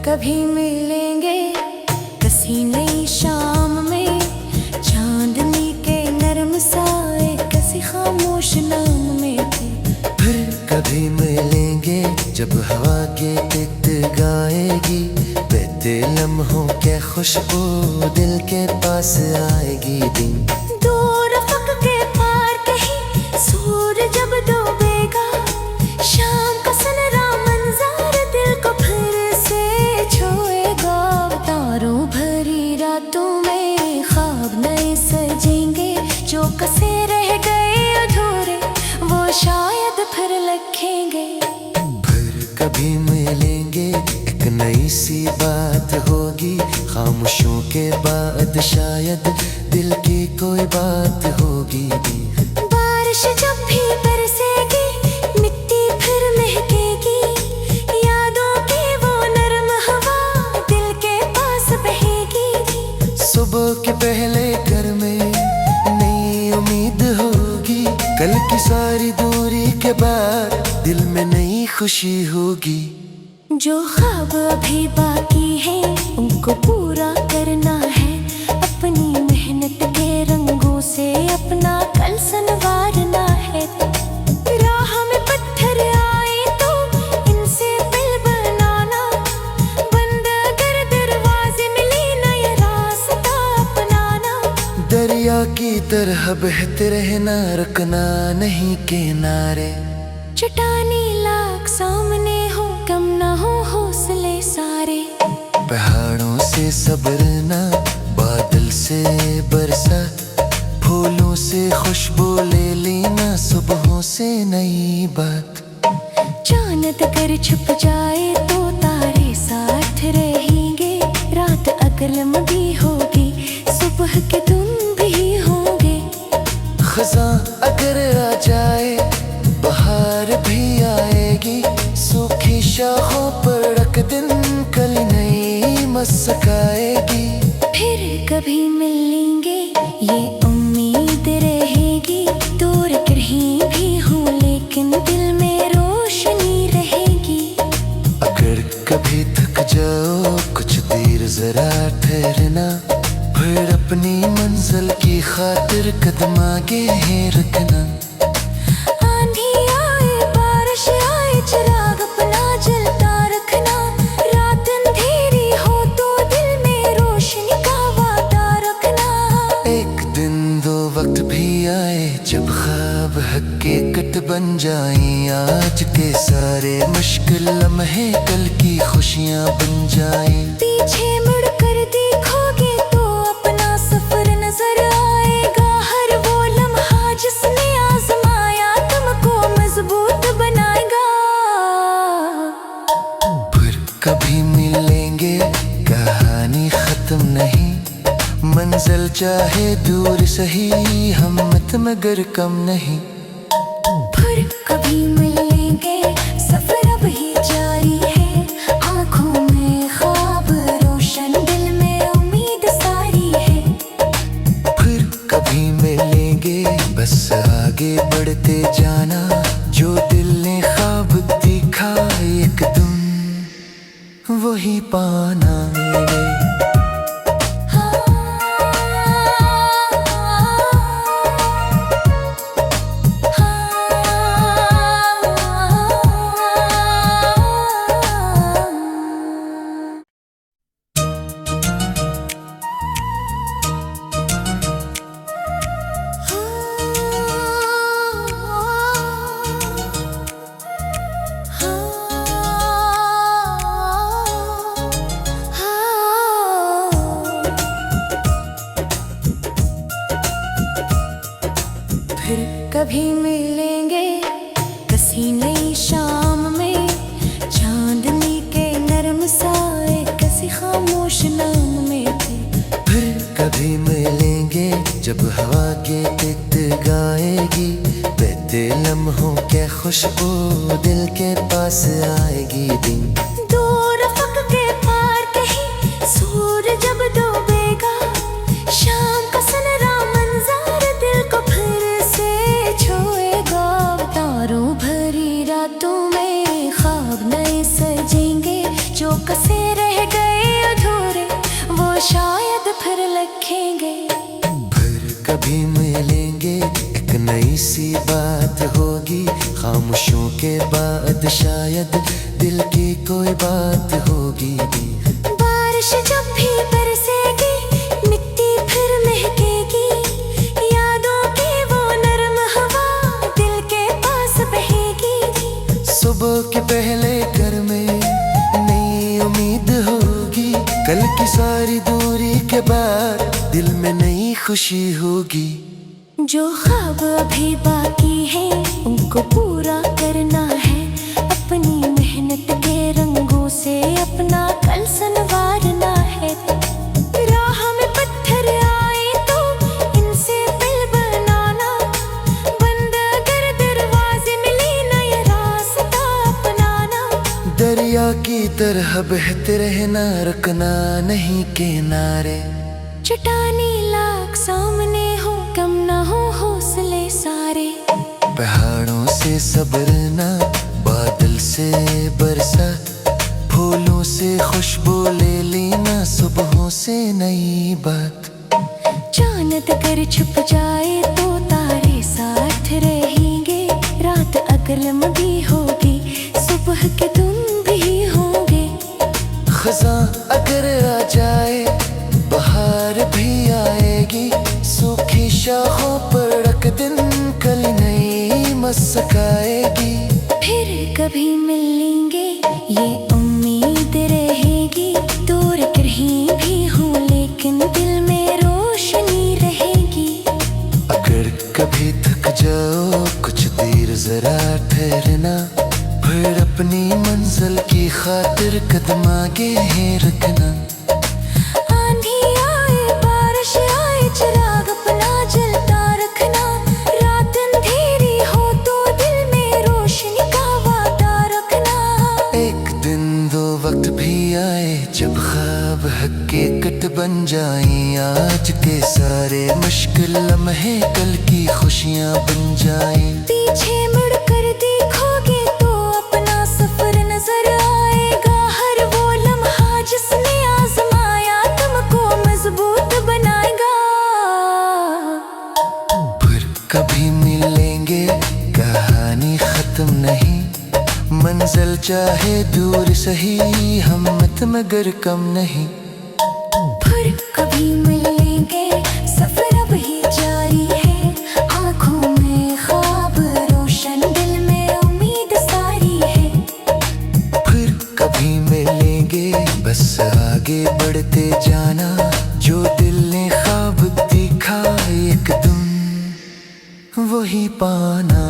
कभी मिलेंगे कसी नई शाम में, चांदनी के नरम साए कसी खामोश नाम में थे। फिर कभी मिलेंगे जब हवा के गीत गाएगी, बहते लम्हों के खुशबू दिल के पास आएगी। दिन दूर अफक के पार कहीं सूरज जब डूबेगा, शाम का सनरा मंजर दिल को फिर से छुएगा। तारों भरी रातों में ख्वाब नए सजेंगे, जो कसे रह गए अधूरे वो शायद फिर लिखेंगे। फिर कभी मिलेंगे एक नई सी बात होगी, खामोशियों के बाद शायद दिल की कोई बात होगी। बारिश जब भी बरसेगी मिट्टी फिर महकेगी, यादों की वो नरम हवा दिल के पास बहेगी। सुबह के पहले घर में नई उम्मीद होगी, कल की सारी दूरी के बाद दिल में नई खुशी होगी। जो ख्वाब अभी बाकी है उनको पूरा करना है, अपनी मेहनत के रंगों से अपना कल संवारना है। राह में पत्थर आए तो इनसे दिल बनाना, बंद अगर दरवाजे मिले नया रास्ता अपनाना। दरिया की तरह बहते रहना, रुकना नहीं किनारे। चट्टानी लाख सामने हो, कम ना हो हौसले सारे। पहाड़ों से सब्र ना, बादल से बरसा, फूलों से खुशबू ले लेना, सुबहों से नई बात। चांद अगर छुप जाए तो तारे साथ रहेंगे, रात अगर लंबी होगी सुबह के तुम भी होंगे। खज़ां अगर आ जाए बाहर भी आएगी, सूखी शाखों पर रख दिन कल नई मुस्काएगी। फिर कभी मिलेंगे ये उम्मीद रहेगी, दूर कहीं भी हूँ लेकिन दिल में रोशनी रहेगी। अगर कभी थक जाओ कुछ देर जरा ठहरना, फिर अपनी मंजिल की खातिर कदम आगे है रखना। आंधी आए बारिश आए चिराग अपना जलता रखना, रात अंधेरी हो तो दिल में रोशनी का वादा रखना। एक दिन दो वक्त भी आए जब ख्वाब हकीकत बन जाए, आज के सारे मुश्किल लम्हे कल की खुशियाँ बन जाए। पीछे मुड़कर देखोगे तो अपना सफर नजर आएगा, हर वो लम्हा जिसने आजमाया तुमको मजबूत बनाएगा। फिर कभी मिलेंगे कहानी खत्म नहीं, मंजिल चाहे दूर सही हिम्मत मगर कम नहीं। फिर कभी मिलेंगे सफर अब ही जारी है, आंखों में ख्वाब रोशन दिल में उम्मीद सारी है। फिर कभी मिलेंगे बस आगे बढ़ते जाना, जो दिल ने ख्वाब देखा एक तुम वही पाना। फिर कभी मिलेंगे कसी नई शाम में, चांदनी के नरम साए कसी खामोश नाम में थे। फिर कभी मिलेंगे जब हवा के गीत गाएगी, बहते लम्हों के खुशबू दिल के पास आएगी। दिन दूर अफक के पार कहीं सूरज जब डूबेगा, शाम का सनरा मंजर दिल को फिर से छुएगा। तारों भरी रातों में ख्वाब नए सजेंगे, जो कसे रह नई सी बात होगी, खामोशों के बाद शायद दिल की कोई बात होगी। बारिश जब भी बरसेगी मिट्टी फिर महकेगी, यादों की वो नरम हवा दिल के पास बहेगी। सुबह के पहले घर में नई उम्मीद होगी, कल की सारी दूरी के बाद दिल में नई खुशी होगी। जो ख्वाब अभी बाकी है उनको पूरा करना है, अपनी मेहनत के रंगों से अपना कल संवारना है। राह में पत्थर आए तो इनसे दिल बनाना, बंद अगर दरवाजे मिले नया रास्ता अपनाना। दरिया की तरह बहते रहना, रुकना नहीं किनारे। चट्टानी लाख सामने हो, कम ना हो हौसले सारे। पहाड़ों से सब्र ना, बादल से बरसात, फूलों से खुशबू ले लेना, सुबहों से नई बात। चांद अगर छुप जाए तो तारे साथ रहेंगे, रात अगर लंबी होगी सुबह के तुम भी होंगे। खज़ां अगर आ जाए बाहर भी आएगी, सूखी शाखों पर रख दिन कल नई मुस्काएगी। फिर कभी मिलेंगे ये उम्मीद रहेगी, दूर कहीं भी हूँ लेकिन दिल में रोशनी रहेगी। अगर कभी थक जाओ कुछ देर जरा ठहरना, फिर अपनी मंजिल की खातिर कदम आगे है रखना। आंधी आए बारिश आए चिराग अपना जलता रखना, रात अंधेरी हो तो दिल में रोशनी का वादा रखना। एक दिन दो वक्त भी आए जब ख्वाब हकीकत बन जाए, आज के सारे मुश्किल लम्हे कल की खुशियाँ बन जाए। पीछे मुड़कर देखोगे तो अपना सफर नजर आएगा, हर वो लम्हा जिसने आजमाया तुमको मजबूत बनाएगा। फिर कभी मिलेंगे कहानी खत्म नहीं, मंजिल चाहे दूर सही हिम्मत मगर कम नहीं। फिर कभी मिलेंगे सफर अब ही जारी है, आँखों में ख्वाब रोशन दिल में उम्मीद सारी है। फिर कभी मिलेंगे बस आगे बढ़ते जाना, जो दिल ने ख्वाब देखा एक दिन वही पाना।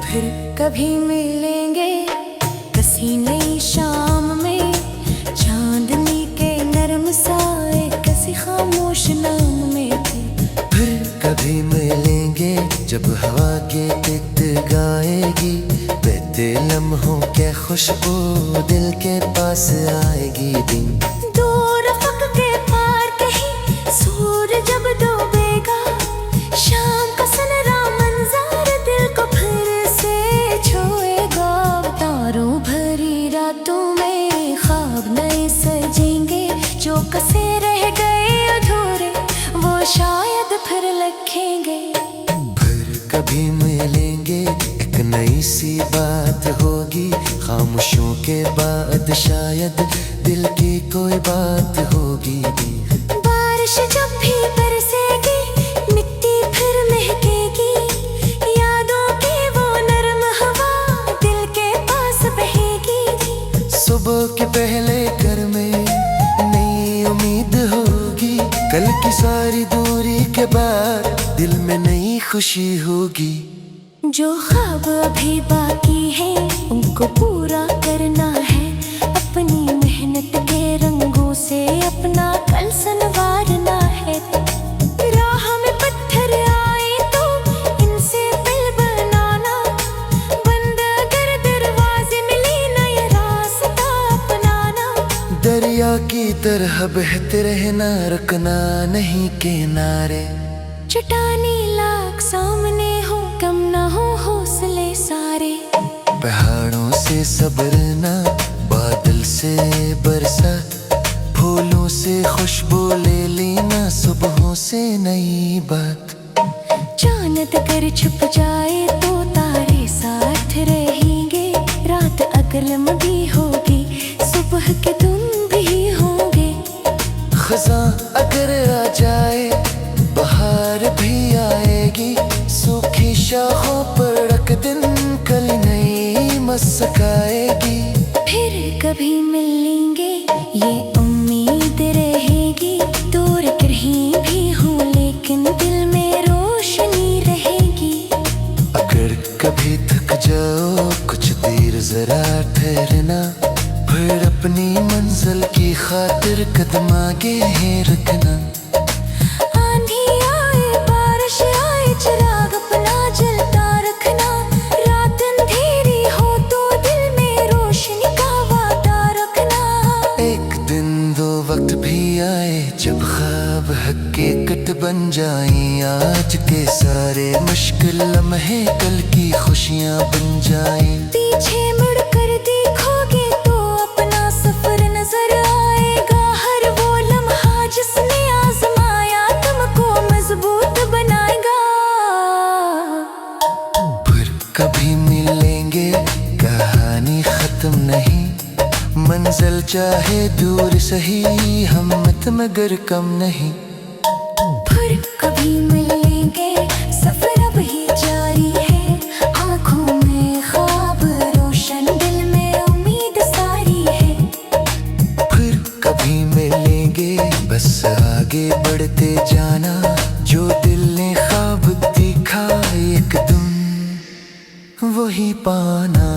फिर कभी मिलेंगे किसी नई शाम में, चांदनी के नरम साए किसी खामोश नाम में थे। फिर कभी मिलेंगे जब हवा के गीत गाएगी, बहते लम्हों के खुशबू दिल के पास आएगी। दिन दूर फक के पार कहीं सूरज जब डूबेगा, शाम का सनरा मंजर दिल को फिर से छुएगा। तारों भरी रातों में ख्वाब नए सजेंगे, जो कसे रह गए अधूरे वो शायद फिर लिखेंगे। फिर कभी मिलेंगे एक नई सी बात होगी, खामोशों के बाद शायद दिल की कोई बात होगी। बारिश जब भी बरसेगी मिट्टी फिर महकेगी, यादों की वो नरम हवा दिल के पास बहेगी। सुबह के पहले घर में नई उम्मीद होगी, कल की सारी दूरी के बाद दिल में नई खुशी होगी। जो ख्वाब अभी बाकी है उनको पूरा करना है, अपनी मेहनत के रंगों से अपना बहते रहना, रुकना नहीं किनारे। चट्टानी लाख सामने हो, कम ना हो हौसले सारे। पहाड़ों से सब्र ना, बादल से बरसात, फूलों से खुशबू ले लेना, सुबहों से नई बात। चांद अगर छुप जाए तो तारे साथ रहेंगे, रात अगर लंबी होगी सुबह के तुम भी होंगे। खज़ां अगर आ जाए बहार भी आएगी, सूखी शाखों पर एक दिन कल नई मुस्काएगी। फिर कभी मिलेंगे ये उम्मीद रहेगी, दूर कहीं भी हूँ लेकिन दिल में रोशनी रहेगी। अगर कभी थक जाओ कुछ देर जरा ठहरना, फिर अपनी मंजिल की खातिर कदम आगे है रखना। आंधी आए बारिश आए चिराग अपना जलता रखना, रात अंधेरी हो तो दिल में रोशनी का वादा रखना। एक दिन दो वक्त भी आए जब ख्वाब हकीकत बन जाए, आज के सारे मुश्किल लम्हे कल की खुशियाँ बन जाए। पीछे मुड़ कर देखोगे तो अपना सफर नजर आएगा, हर वो लम्हा जिसने आजमाया तुमको मजबूत बनाएगा। फिर कभी मिलेंगे कहानी खत्म नहीं, मंजिल चाहे दूर सही हिम्मत मगर कम नहीं। फिर कभी मिलेंगे सफर अब ही जारी है, आँखों में ख्वाब रोशन दिल में उम्मीद सारी है। फिर कभी मिलेंगे बस आगे बढ़ते जाना, जो दिल ने ख्वाब देखा एक दिन वही पाना।